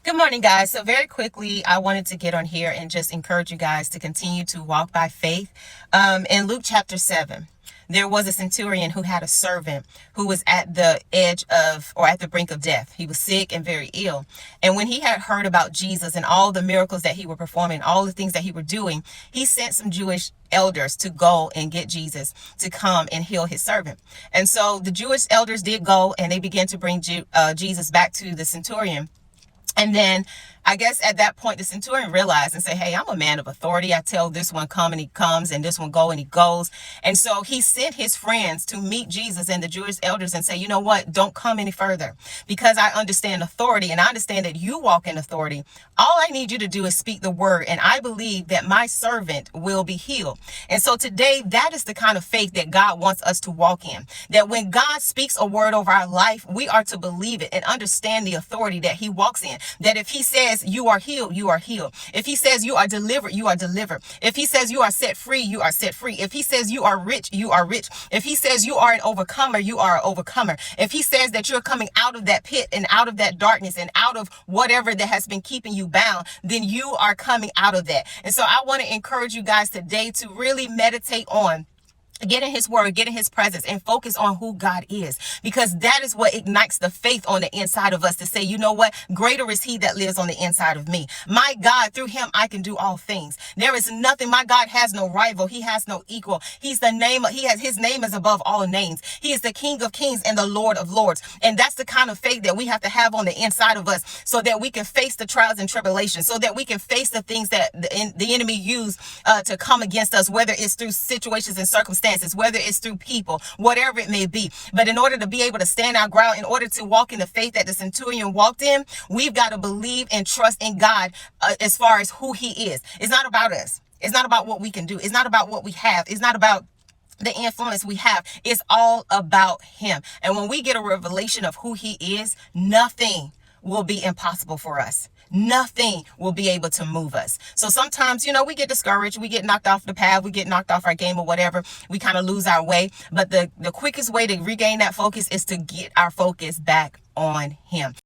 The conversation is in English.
Good morning, guys. So very quickly, I wanted to get on here and just encourage you guys to continue to walk by faith. In Luke chapter 7, there was a centurion who had a servant who was at the edge of, or at the brink of death. He was sick and very ill. And when he had heard about Jesus and all the miracles that he was performing, all the things that he was doing, he sent some Jewish elders to go and get Jesus to come and heal his servant. And so the Jewish elders did go, and they began to bring Jesus back to the centurion. And then I guess at that point, the centurion realized and said, hey, I'm a man of authority. I tell this one come and he comes, and this one go and he goes. And so he sent his friends to meet Jesus and the Jewish elders and say, you know what, don't come any further, because I understand authority and I understand that you walk in authority. All I need you to do is speak the word, and I believe that my servant will be healed. And so today, that is the kind of faith that God wants us to walk in, that when God speaks a word over our life, we are to believe it and understand the authority that he walks in. That if he says you are healed, you are healed. If he says you are delivered, you are delivered. If he says you are set free, you are set free. If he says you are rich, you are rich. If he says you are an overcomer, you are an overcomer. If he says that you're coming out of that pit and out of that darkness and out of whatever that has been keeping you bound, then you are coming out of that. And so I want to encourage you guys today to really meditate on get in his word, get in his presence, and focus on who God is, because that is what ignites the faith on the inside of us to say, you know what, greater is he that lives on the inside of me. My God, through him, I can do all things. There is nothing. My God has no rival. He has no equal. He's the name. His name is above all names. He is the King of kings and the Lord of lords. And that's the kind of faith that we have to have on the inside of us, so that we can face the trials and tribulations, so that we can face the things that the enemy use to come against us, whether it's through situations and circumstances, whether it's through people, whatever it may be. But in order to be able to stand our ground, in order to walk in the faith that the centurion walked in, we've got to believe and trust in God as far as who he is. It's not about us. It's not about what we can do. It's not about what we have. It's not about the influence we have. Is all about him. And when we get a revelation of who he is, nothing will be impossible for us. Nothing will be able to move us. So sometimes, we get discouraged, we get knocked off the path, we get knocked off our game or whatever. We kind of lose our way. But the quickest way to regain that focus is to get our focus back on him.